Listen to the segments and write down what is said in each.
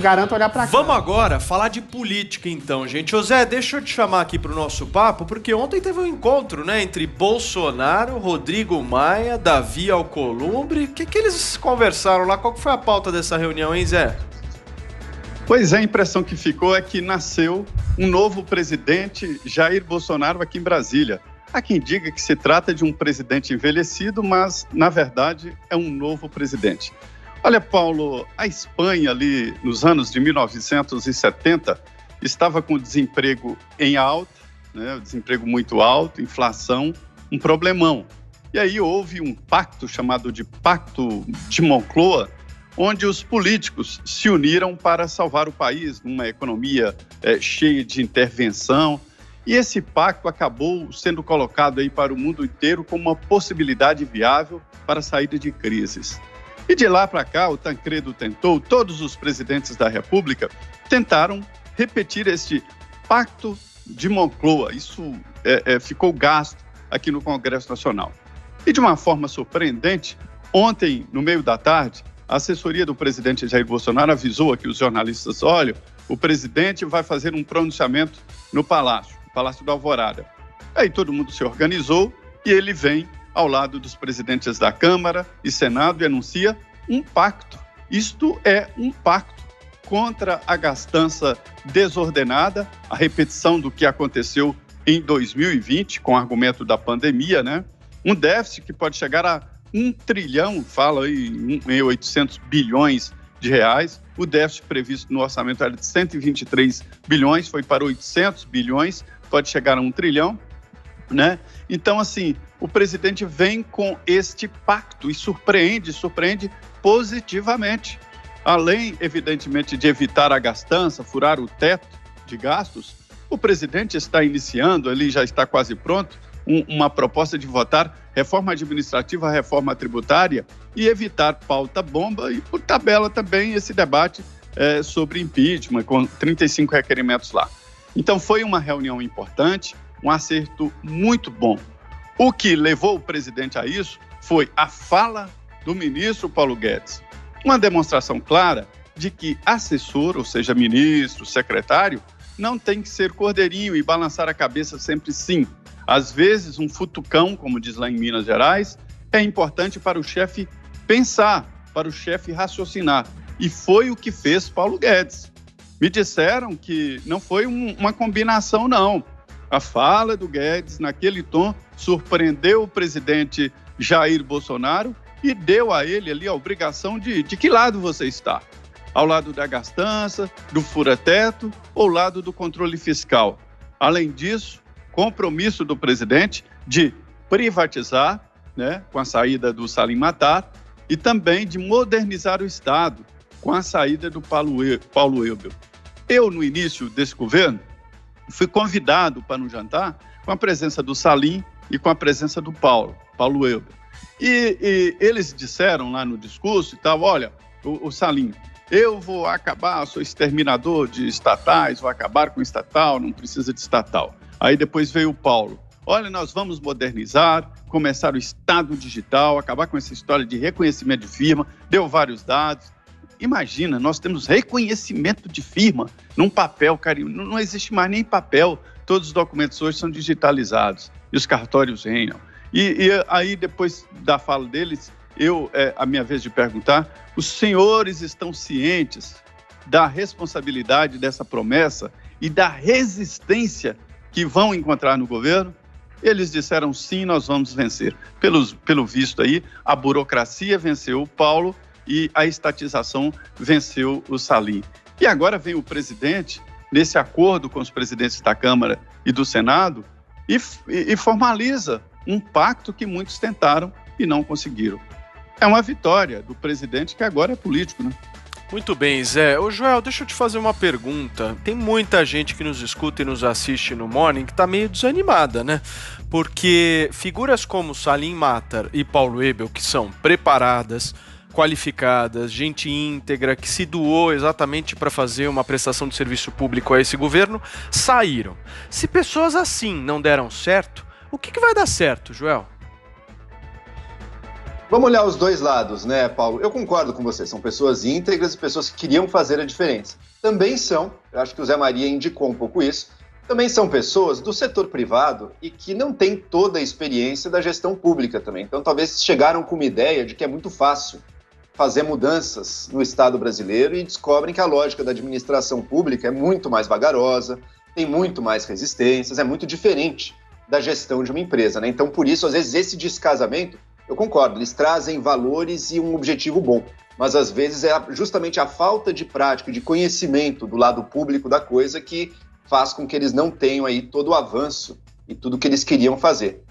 Garanto olhar pra cá. Vamos agora falar de política, então, gente. Ô Zé, deixa eu te chamar aqui pro nosso papo, porque ontem teve um encontro, né, entre Bolsonaro, Rodrigo Maia, Davi Alcolumbre. O que eles conversaram lá? Qual que foi a pauta dessa reunião, hein, Zé? Pois é, a impressão que ficou é que nasceu um novo presidente, Jair Bolsonaro, aqui em Brasília. Há quem diga que se trata de um presidente envelhecido, mas, na verdade, é um novo presidente. Olha, Paulo, a Espanha ali nos anos de 1970 estava com o desemprego em alta, né, o desemprego muito alto, inflação, um problemão. E aí houve um pacto chamado de Pacto de Moncloa, onde os políticos se uniram para salvar o país numa economia cheia de intervenção. E esse pacto acabou sendo colocado aí para o mundo inteiro como uma possibilidade viável para a saída de crises. E de lá para cá, o Tancredo tentou, todos os presidentes da República tentaram repetir este Pacto de Moncloa. Isso ficou gasto aqui no Congresso Nacional. E de uma forma surpreendente, ontem, no meio da tarde, a assessoria do presidente Jair Bolsonaro avisou aqui os jornalistas, olha, o presidente vai fazer um pronunciamento no Palácio da Alvorada. Aí todo mundo se organizou e ele vem ao lado dos presidentes da Câmara e Senado e anuncia um pacto. Isto é um pacto contra a gastança desordenada, a repetição do que aconteceu em 2020 com o argumento da pandemia, né? Um déficit que pode chegar a 1 trilhão, fala aí em 800 bilhões de reais. O déficit previsto no orçamento era de 123 bilhões, foi para 800 bilhões, pode chegar a 1 trilhão, né? Então, assim, o presidente vem com este pacto e surpreende positivamente. Além, evidentemente, de evitar a gastança, furar o teto de gastos, o presidente está iniciando, ali já está quase pronto, uma proposta de votar reforma administrativa, reforma tributária e evitar pauta-bomba e, por tabela, também esse debate sobre impeachment, com 35 requerimentos lá. Então, foi uma reunião importante, um acerto muito bom. O que levou o presidente a isso foi a fala do ministro Paulo Guedes. Uma demonstração clara de que assessor, ou seja, ministro, secretário, não tem que ser cordeirinho e balançar a cabeça sempre sim. Às vezes, um futucão, como diz lá em Minas Gerais, é importante para o chefe pensar, para o chefe raciocinar. E foi o que fez Paulo Guedes. Me disseram que não foi uma combinação, não. A fala do Guedes, naquele tom, surpreendeu o presidente Jair Bolsonaro e deu a ele ali a obrigação de que lado você está? Ao lado da gastança, do fura-teto ou ao lado do controle fiscal? Além disso, compromisso do presidente de privatizar, né, com a saída do Salim Matar, e também de modernizar o Estado, com a saída do Paulo Eubel. Eu, no início desse governo, fui convidado para um jantar com a presença do Salim e com a presença do Paulo Eubel. E eles disseram lá no discurso e tal, olha, o Salim, eu vou acabar, sou exterminador de estatais, vou acabar com estatal, não precisa de estatal. Aí depois veio o Paulo, olha, nós vamos modernizar, começar o Estado digital, acabar com essa história de reconhecimento de firma, deu vários dados. Imagina, nós temos reconhecimento de firma num papel, cara, não existe mais nem papel, todos os documentos hoje são digitalizados e os cartórios reinam. E aí, depois da fala deles, a minha vez de perguntar, os senhores estão cientes da responsabilidade dessa promessa e da resistência que vão encontrar no governo? Eles disseram sim, nós vamos vencer. Pelo visto aí, a burocracia venceu o Paulo e a estatização venceu o Salim. E agora vem o presidente, nesse acordo com os presidentes da Câmara e do Senado, e formaliza um pacto que muitos tentaram e não conseguiram. É uma vitória do presidente que agora é político, né? Muito bem, Zé. Ô, Joel, deixa eu te fazer uma pergunta. Tem muita gente que nos escuta e nos assiste no Morning que tá meio desanimada, né? Porque figuras como Salim Matar e Paulo Eubel, que são preparadas, qualificadas, gente íntegra, que se doou exatamente para fazer uma prestação de serviço público a esse governo, saíram. Se pessoas assim não deram certo, o que vai dar certo, Joel? Vamos olhar os dois lados, né, Paulo? Eu concordo com você, são pessoas íntegras e pessoas que queriam fazer a diferença. Também são, eu acho que o Zé Maria indicou um pouco isso, também são pessoas do setor privado e que não têm toda a experiência da gestão pública também. Então, talvez chegaram com uma ideia de que é muito fácil fazer mudanças no Estado brasileiro e descobrem que a lógica da administração pública é muito mais vagarosa, tem muito mais resistências, é muito diferente da gestão de uma empresa, né? Então, por isso, às vezes, esse descasamento, eu concordo, eles trazem valores e um objetivo bom, mas às vezes é justamente a falta de prática, de conhecimento do lado público da coisa que faz com que eles não tenham aí todo o avanço e tudo que eles queriam fazer.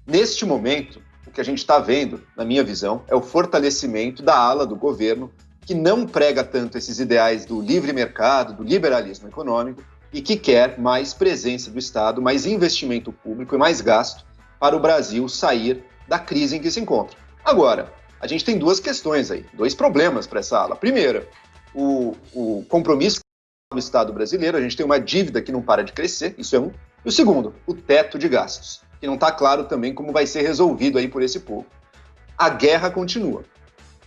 Neste momento, o que a gente está vendo, na minha visão, é o fortalecimento da ala do governo que não prega tanto esses ideais do livre mercado, do liberalismo econômico e que quer mais presença do Estado, mais investimento público e mais gasto para o Brasil sair da crise em que se encontra. Agora, a gente tem duas questões aí, dois problemas para essa ala. Primeiro, o compromisso do Estado brasileiro, a gente tem uma dívida que não para de crescer, isso é um. E o segundo, o teto de gastos, que não está claro também como vai ser resolvido aí por esse povo. A guerra continua.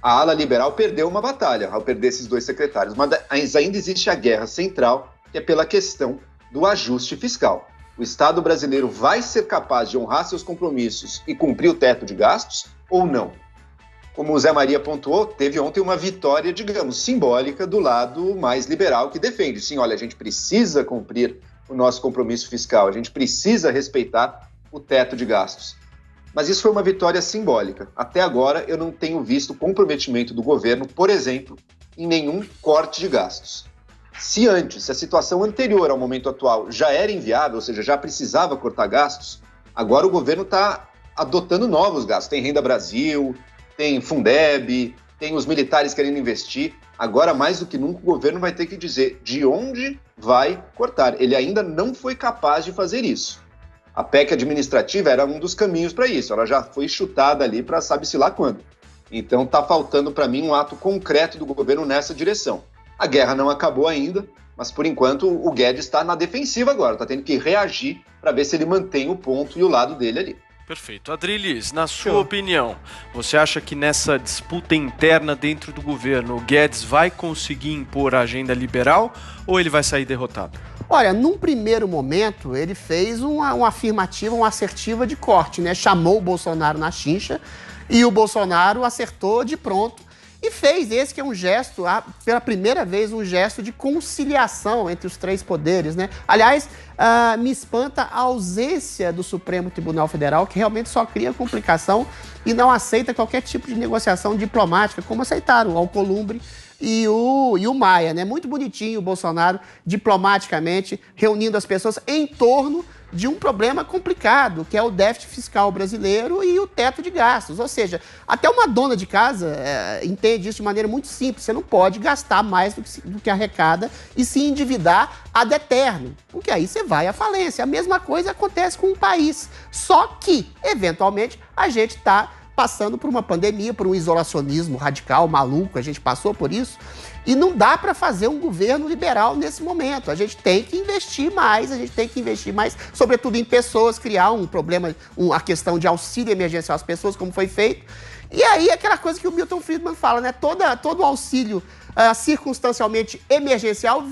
A ala liberal perdeu uma batalha ao perder esses dois secretários, mas ainda existe a guerra central, que é pela questão do ajuste fiscal. O Estado brasileiro vai ser capaz de honrar seus compromissos e cumprir o teto de gastos ou não? Como o Zé Maria pontuou, teve ontem uma vitória, digamos, simbólica do lado mais liberal que defende. Sim, olha, a gente precisa cumprir o nosso compromisso fiscal, a gente precisa respeitar o teto de gastos. Mas isso foi uma vitória simbólica. Até agora eu não tenho visto comprometimento do governo, por exemplo, em nenhum corte de gastos. Se antes, a situação anterior ao momento atual já era inviável, ou seja, já precisava cortar gastos, agora o governo está adotando novos gastos. Tem Renda Brasil, tem Fundeb, tem os militares querendo investir. Agora, mais do que nunca, o governo vai ter que dizer de onde vai cortar. Ele ainda não foi capaz de fazer isso. A PEC administrativa era um dos caminhos para isso. Ela já foi chutada ali para sabe-se lá quando. Então, está faltando para mim um ato concreto do governo nessa direção. A guerra não acabou ainda, mas por enquanto o Guedes está na defensiva agora, está tendo que reagir para ver se ele mantém o ponto e o lado dele ali. Perfeito. Adriles, na sua opinião, você acha que nessa disputa interna dentro do governo, o Guedes vai conseguir impor a agenda liberal ou ele vai sair derrotado? Olha, num primeiro momento, ele fez uma afirmativa, uma assertiva de corte, né? Chamou o Bolsonaro na chincha e o Bolsonaro acertou de pronto. E fez esse que é um gesto, pela primeira vez, um gesto de conciliação entre os três poderes, né? Aliás, me espanta a ausência do Supremo Tribunal Federal, que realmente só cria complicação e não aceita qualquer tipo de negociação diplomática, como aceitaram o Alcolumbre e o Maia, né? Muito bonitinho o Bolsonaro, diplomaticamente, reunindo as pessoas em torno de um problema complicado, que é o déficit fiscal brasileiro e o teto de gastos. Ou seja, até uma dona de casa entende isso de maneira muito simples. Você não pode gastar mais do que arrecada e se endividar ad eterno, porque aí você vai à falência. A mesma coisa acontece com o país. Só que, eventualmente, a gente está passando por uma pandemia, por um isolacionismo radical, maluco, a gente passou por isso, e não dá para fazer um governo liberal nesse momento. A gente tem que investir mais, sobretudo em pessoas, criar a questão de auxílio emergencial às pessoas, como foi feito. E aí, aquela coisa que o Milton Friedman fala, né? Todo auxílio circunstancialmente emergencial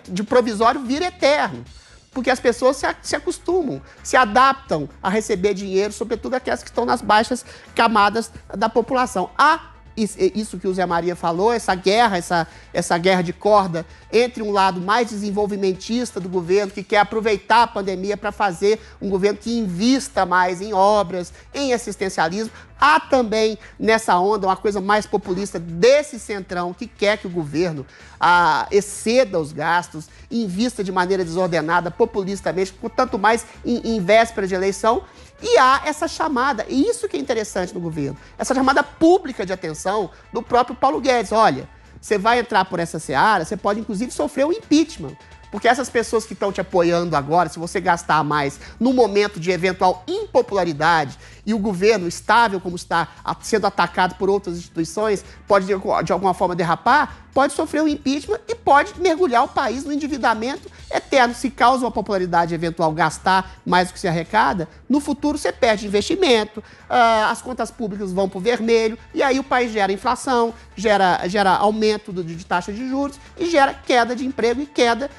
de provisório vira eterno. Porque as pessoas se acostumam, se adaptam a receber dinheiro, sobretudo aquelas que estão nas baixas camadas da população. Isso que o Zé Maria falou, essa guerra de corda entre um lado mais desenvolvimentista do governo, que quer aproveitar a pandemia para fazer um governo que invista mais em obras, em assistencialismo. Há também nessa onda uma coisa mais populista desse centrão que quer que o governo exceda os gastos, invista de maneira desordenada, populistamente, tanto mais em véspera de eleição. E há essa chamada, e isso que é interessante no governo, essa chamada pública de atenção do próprio Paulo Guedes. Olha, você vai entrar por essa seara, você pode inclusive sofrer o impeachment. Porque essas pessoas que estão te apoiando agora, se você gastar mais no momento de eventual impopularidade e o governo estável como está sendo atacado por outras instituições, pode de alguma forma derrapar, pode sofrer um impeachment e pode mergulhar o país no endividamento eterno. Se causa uma popularidade eventual gastar mais do que se arrecada, no futuro você perde investimento, as contas públicas vão para o vermelho, e aí o país gera inflação, gera aumento de taxa de juros e gera queda de emprego e queda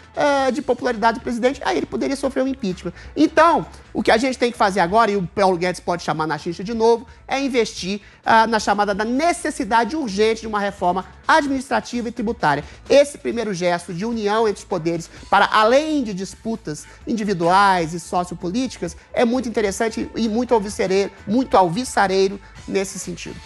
de popularidade do presidente. Aí ele poderia sofrer um impeachment. Então, o que a gente tem que fazer agora, e o Paulo Guedes pode chamar na xixa de novo, é investir na chamada da necessidade urgente de uma reforma administrativa e tributária. Esse primeiro gesto de união entre os poderes, para além de disputas individuais e sociopolíticas, é muito interessante e muito alvissareiro nesse sentido.